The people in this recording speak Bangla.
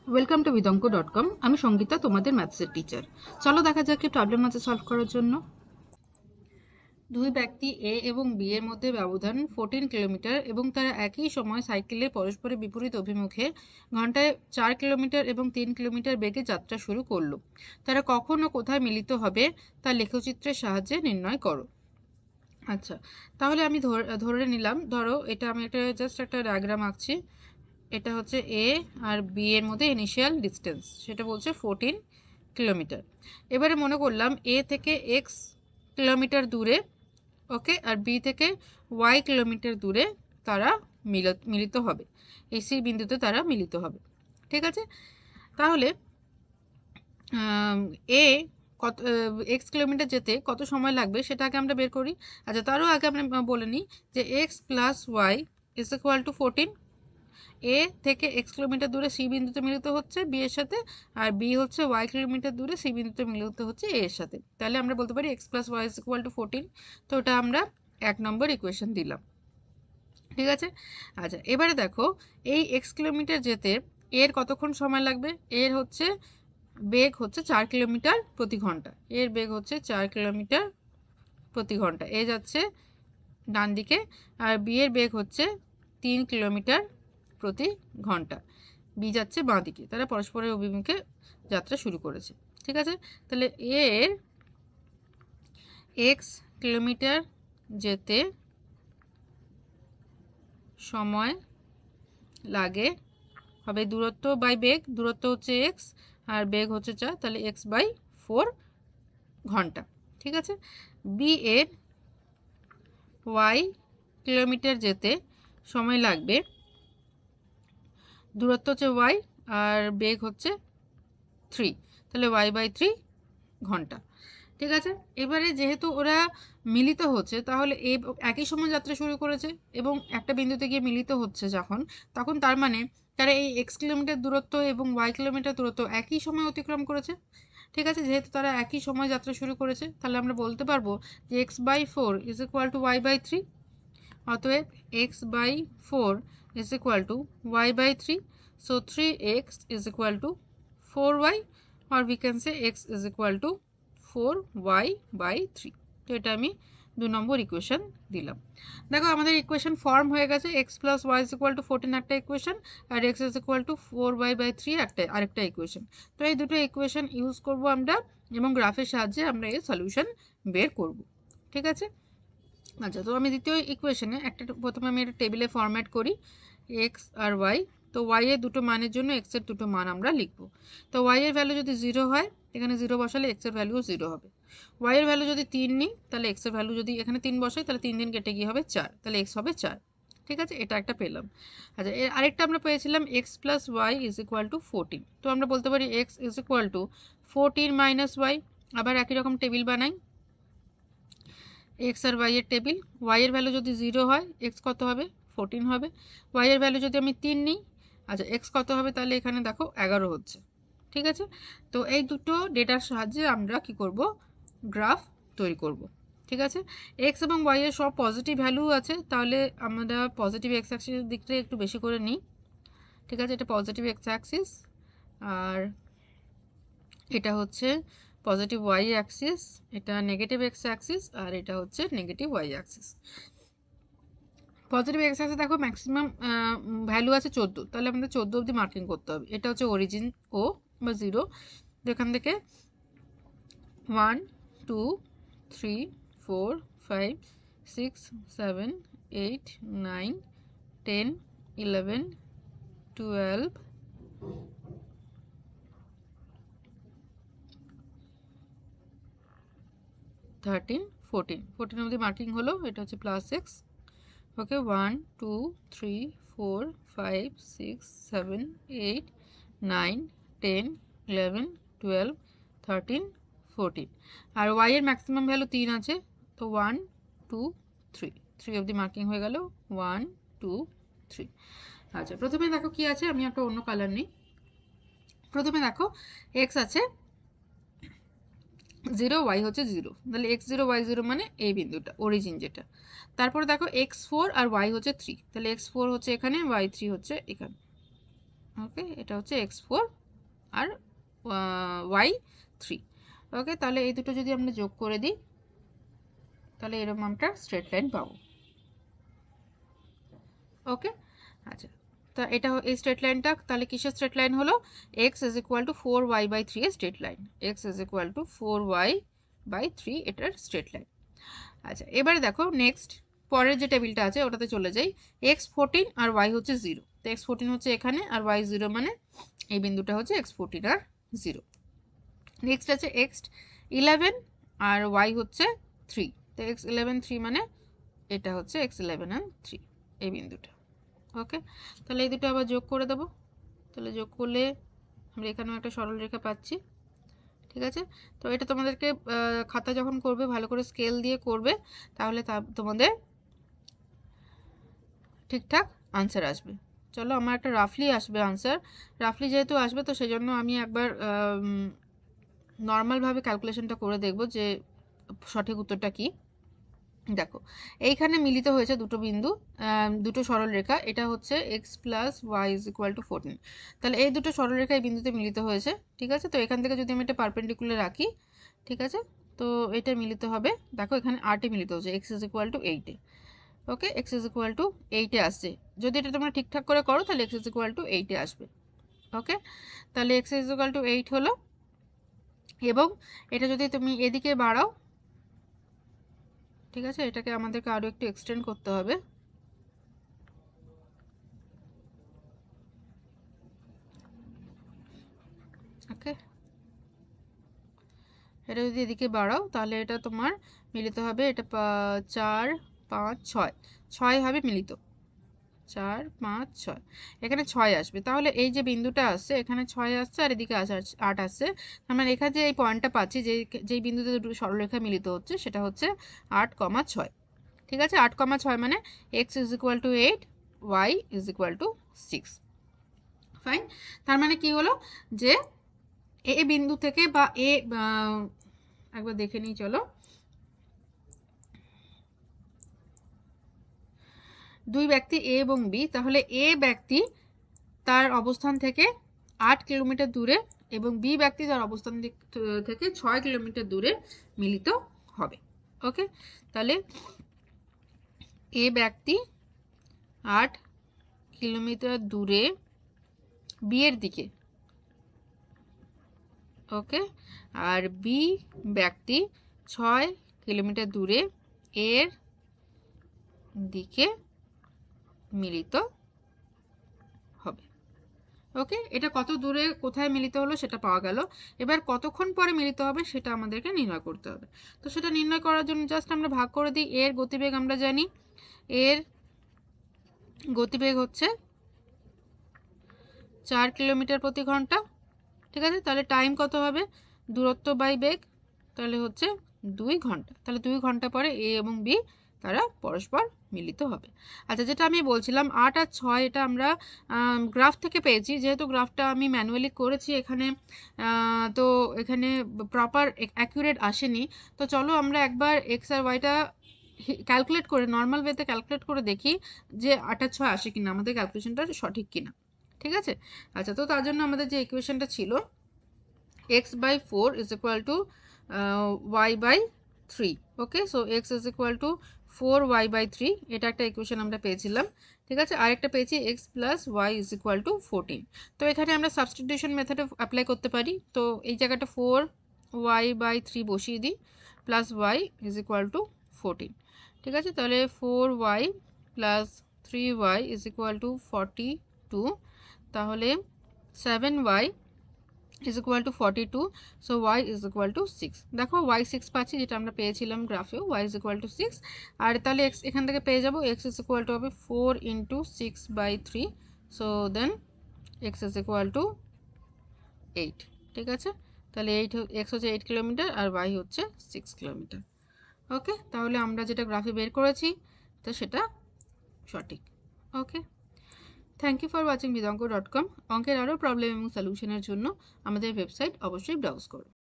Welcome to vidonko.com। আমি সঙ্গীতা, তোমাদের ম্যাথসের টিচার। চলো দেখা যাক কি প্রবলেম আছে সলভ করার জন্য। দুই ব্যক্তি এ এবং বি এর মধ্যে ব্যবধান 14 কিলোমিটার এবং তারা একই সময় সাইকেলে পরস্পরের বিপরীত অভিমুখে ঘন্টায় 4 কিলোমিটার এবং 3 কিলোমিটার বেগে যাত্রা শুরু করলো। তারা কখন ও কোথায় মিলিত হবে তা লেখচিত্রের সাহায্যে নির্ণয় করো। আচ্ছা, তাহলে আমি ধরে নিলাম, ধরো এটা আমি জাস্ট একটা ডায়াগ্রাম আঁকছি। এটা হচ্ছে এ আর বি এর মধ্যে ইনিশিয়াল ডিস্টেন্স, সেটা বলছে 14 কিলোমিটার। এবারে মনে করলাম এ থেকে এক্স কিলোমিটার দূরে, ওকে, আর বি থেকে ওয়াই কিলোমিটার দূরে তারা মিলিত হবে, এই সি বিন্দুতে তারা মিলিত হবে। ঠিক আছে, তাহলে এ কত এক্স কিলোমিটার যেতে কত সময় লাগবে সেটা আগে আমরা বের করি। আচ্ছা, তারও আগে আমরা বলে নিই যে x plus y is equal to 14। A থেকে এক্স কিলোমিটার দূরে সি বিন্দুতে মিলিত হচ্ছে বি এর সাথে, আর বি হচ্ছে ওয়াই কিলোমিটার দূরে সি বিন্দুতে মিলিত হচ্ছে এ এর সাথে। তাহলে আমরা বলতে পারি x plus y is equal to 14। তো ওটা আমরা 1 নম্বর ইকুয়েশন দিলাম। ঠিক আছে, আচ্ছা এবারে দেখো এই এক্স কিলোমিটার যেতে এর কতক্ষণ সময় লাগবে। এর হচ্ছে বেগ হচ্ছে 4 কিলোমিটার প্রতি ঘন্টা। এর বেগ হচ্ছে 4 কিলোমিটার প্রতি ঘন্টা, এ যাচ্ছে ডান দিকে, আর বি এর বেগ হচ্ছে 3 কিলোমিটার প্রতি ঘন্টা, বি যাচ্ছে বাঁ দিকে। তারা পরস্পরের অভিমুখে যাত্রা শুরু করেছে। ঠিক আছে, তাহলে এর এক্স কিলোমিটার যেতে সময় লাগে হবে দূরত্ব বাই বেগ, দূরত্ব হচ্ছে এক্স আর বেগ হচ্ছে 4, তাহলে এক্স বাই 4 ঘন্টা। ঠিক আছে, বি এর ওয়াই কিলোমিটার যেতে সময় লাগবে, দূরত্ব হচ্ছে ওয়াই আর বেগ হচ্ছে 3, তাহলে ওয়াই বাই 3 ঘন্টা। ঠিক আছে, এবারে যেহেতু ওরা মিলিত হচ্ছে, তাহলে একই সময় যাত্রা শুরু করেছে এবং একটা বিন্দুতে গিয়ে মিলিত হচ্ছে যখন, তখন তার মানে তারা এই এক্স কিলোমিটার দূরত্ব এবং ওয়াই কিলোমিটার দূরত্ব একই সময় অতিক্রম করেছে। ঠিক আছে, যেহেতু তারা একই সময় যাত্রা শুরু করেছে, তাহলে আমরা বলতে পারবো যে x by 4 is equal to y by 3। অতএব x by 4 is equal to y by 3। So 3x is equal to 4y, or we can say x is equal to 4y by 3। তো এটা আমি 2 নম্বর ইকুয়েশন দিলাম। দেখো আমাদের ইকুয়েশন ফর্ম হয়ে গেছে, x plus y is equal to 14 একটা ইকুয়েশন, আর x is equal to 4y by 3 আরেকটা ইকুয়েশন। তো এই দুটো ইকুয়েশন ইউজ করব আমরা এবং গ্রাফের সাহায্যে আমরা এর সলিউশন বের করব। ঠিক আছে, আচ্ছা তো আমি দ্বিতীয় ইকুয়েশনে প্রথমে আমি একটা টেবিলে ফরম্যাট করি এক্স আর ওয়াই। তো ওয়াই এর দুটো মানের জন্য এক্স এর দুটো মান আমরা লিখব। তো ওয়াই এর ভ্যালু যদি 0 হয়, এখানে 0 বসালে এক্স এর ভ্যালুও 0 হবে। ওয়াই এর ভ্যালু যদি 3 নিই, তাহলে এক্স এর ভ্যালু যদি এখানে 3 বসাই, তাহলে 3 কেটে গিয়ে হবে 4, তাহলে এক্স হবে 4। ঠিক আছে, এটা একটা পেলাম। আচ্ছা, এর আরেকটা আমরা পেয়েছিলাম x plus y is equal to 14। তো আমরা বলতে পারি x is equal to 14 minus y. আবার একই রকম টেবিল বানাই, এক্স আর ওয়াই এর টেবিল। ওয়াই এর ভ্যালু যদি 0 হয়, এক্স কত হবে 14 হবে। ওয়াই এর ভ্যালু যদি আমি 3 নিই, আচ্ছা এক্স কত হবে, তাহলে এখানে দেখো 11 হচ্ছে। ঠিক আছে, তো এই দুটো ডেটার সাহায্যে আমরা কি করব, গ্রাফ তৈরি করব। ঠিক আছে, এক্স এবং ওয়াই এর সব পজিটিভ ভ্যালু আছে, তাহলে আমরা পজিটিভ এক্স অ্যাক্সিসের দিকটা একটু বেশি করে নিই। ঠিক আছে, এটা পজিটিভ এক্স অ্যাক্সিস, আর এটা হচ্ছে পজিটিভ ওয়াই অ্যাক্সিস, এটা নেগেটিভ এক্স অ্যাক্সিস, আর এটা হচ্ছে negative y axis. Positive x axis দেখো ম্যাক্সিমাম ভ্যালু আছে 14, তাহলে আমাদের 14 অবধি মার্কিং করতে হবে। এটা হচ্ছে অরিজিন ও বা 0, যেখান থেকে 1 2 3 4 5 6 7 8 9 10 11 12 13 14 অবধি মার্কিং হলো। এটা হচ্ছে প্লাস এক্স। ওকে, 1 2 3 4 5 6 7 8 9 10 11 12 13 14। আর ওয়াই এর ম্যাক্সিমাম ভ্যালু 3 আছে, তো 1 2 3 অবধি মার্কিং হয়ে গেল, 1 2 3। আচ্ছা, প্রথমে দেখো কি আছে, আমি একটা অন্য কালার নিই। প্রথমে দেখো এক্স আছে 0, ওয়াই হচ্ছে 0, তাহলে এক্স 0 ওয়াই 0 মানে এই বিন্দুটা অরিজিন যেটা। তারপরে দেখো এক্স 4 আর ওয়াই হচ্ছে 3, তাহলে এক্স 4 হচ্ছে এখানে, ওয়াই 3 হচ্ছে এখানে। ওকে, এটা হচ্ছে x4 আর y3। ওকে, তাহলে এই দুটো যদি আমরা যোগ করে দিই তাহলে এরকম আমরা স্ট্রেট লাইন পাবো। ওকে, আচ্ছা, তা এটা এই স্ট্রেট লাইনটা তাহলে কিসের স্ট্রেট লাইন হলো? x is equal two 4y/3 এর straight line. x is equal two 4y/3 এটার স্ট্রেট লাইন। আচ্ছা, এবারে দেখো নেক্সট পরের যে টেবিলটা আছে ওটাতে চলে যাই। x14 আর y হচ্ছে 0, তো x14 হচ্ছে এখানে আর y 0, মানে এই বিন্দুটা হচ্ছে x14 আর 0। নেক্সট আছে x11 আর y হচ্ছে 3, তো x11 3 মানে এটা হচ্ছে x11 and 3 এই বিন্দুটা। ওকে, তাহলে এই দুটো আবার যোগ করে দেবো। তাহলে যোগ করলে আমরা এখানেও একটা সরল রেখা পাচ্ছি। ঠিক আছে, তো এটা তোমাদেরকে খাতা যখন করবে ভালো করে স্কেল দিয়ে করবে, তাহলে তোমাদের ঠিকঠাক আনসার আসবে। চলো, আমার একটা রাফলি আসবে আনসার। রাফলি যেহেতু আসবে তো সেই জন্য আমি একবার নর্মালভাবে ক্যালকুলেশনটা করে দেখব যে সঠিক উত্তরটা কি। দেখো, এইখানে মিলিত হয়েছে দুটো বিন্দু, দুটো সরলরেখা, এটা হচ্ছে x plus y is equal to 14। তাহলে এই দুটো সরলরেখা এই বিন্দুতে মিলিত হয়েছে। ঠিক আছে, তো এখান থেকে যদি আমি এটা পারপেন্ডিকুলার রাখি, ঠিক আছে, তো এটা মিলিত হবে, দেখো এখানে 8-এ মিলিত হচ্ছে, x ইজ ইকুয়াল টু 8-এ। Okay, x is equal to 8-এ আসছে। যদি এটা তোমরা ঠিকঠাক করে করো তাহলে x ইজ ইকুয়াল টু 8-এ আসবে। ওকে, তাহলে x ইজ ইকুয়াল টু 8 হলো, এবং এটা যদি তুমি এদিকে বাড়াও, ঠিক আছে, এটাকে আমাদেরকে আরও একটু এক্সটেন্ড করতে হবে। ওকে, এটা যদি এদিকে বাড়াও তাহলে এটা তোমার মিলিত হবে, এটা 4 5 6 6 হবে মিলিত, 4 5 6, এখানে 6 আসবে। তাহলে এই যে বিন্দুটা আসছে এখানে 6 আসছে আর এদিকে 8 আসছে, তার মানে এখানে যে এই পয়েন্টটা পাচ্ছি, যেই বিন্দুতে দুটো সরলরেখা মিলিত হচ্ছে সেটা হচ্ছে 8,6। ঠিক আছে, 8,6 মানে x is equal two 8, y is equal two 6। Fine, তার মানে কি হলো যে এ বিন্দু থেকে বা একবার দেখে নিই, চলো, দুই ব্যক্তি এ এবং বি, তাহলে এ ব্যক্তি তার অবস্থান থেকে 8 কিলোমিটার দূরে এবং বি ব্যক্তি তার অবস্থান থেকে 6 কিলোমিটার দূরে মিলিত হবে। ওকে, তাহলে এ ব্যক্তি 8 কিলোমিটার দূরে বি এর দিকে, ওকে, আর বি ব্যক্তি 6 কিলোমিটার দূরে এর দিকে মিলিত হবে। ওকে, এটা কত দূরে কোথায় মিলিত হলো সেটা পাওয়া গেল। এবার কতক্ষণ পরে মিলিত হবে সেটা আমাদেরকে নির্ণয় করতে হবে। তো সেটা নির্ণয় করার জন্য জাস্ট আমরা ভাগ করে দিই। এর গতিবেগ আমরা জানি, এর গতিবেগ হচ্ছে 4 কিলোমিটার প্রতি ঘন্টা। ঠিক আছে, তাহলে টাইম কত হবে, দূরত্ব বাই বেগ, তাহলে হচ্ছে 2 ঘন্টা। তাহলে 2 ঘন্টা পরে এ এবং বি তারা পরস্পর মিলিত হবে। আচ্ছা, যেটা আমি বলছিলাম 8 আর 6, এটা আমরা গ্রাফ থেকে পেয়েছি, যেহেতু গ্রাফটা আমি ম্যানুয়ালি করেছি এখানে, তো এখানে প্রপার অ্যাকুরেট আসেনি। তো চলো আমরা একবার এক্স আর ওয়াইটা ক্যালকুলেট করে, নর্মাল ওয়েতে ক্যালকুলেট করে দেখি যে 8 আর 6 আসে কিনা, আমাদের ক্যালকুলেশনটা সঠিক কিনা। ঠিক আছে, আচ্ছা, তো তার জন্য আমাদের যে ইকুয়েশনটা ছিল x/4 is equal to y/3। Okay, so x is equal to 4y/3, এটা একটা ইকুয়েশন আমরা পেয়েছিলাম। ঠিক আছে, আরেকটা পেয়েছি x plus y is equal to 14। তো এখানে আমরা সাবস্টিটিউশন মেথডে অ্যাপ্লাই করতে পারি। তো এই জায়গাটা 4y/3 বসিয়ে দিই, plus y is equal to 14। ঠিক আছে, তাহলে 4y plus 3y is equal to 42, তাহলে 7y is equal to 42, so y is equal to 6। দেখো y 6 পাচ্ছি, যেটা আমরা পেয়েছিলাম গ্রাফেও, y is equal to 6। আর তাহলে x এখান থেকে পেয়ে যাব, x is equal to হবে 4 into 6/3, so then x is equal to 8। ঠিক আছে, তাহলে x হচ্ছে 8 কিলোমিটার আর y হচ্ছে 6 কিলোমিটার। ওকে, তাহলে আমরা যেটা গ্রাফে বের করেছি তো সেটা সঠিক। Okay, thank you for watching bidanko.com। অঙ্কের আরও প্রবলেম এবং সলিউশনের জন্য আমাদের ওয়েবসাইট অবশ্যই ব্রাউজ করুন।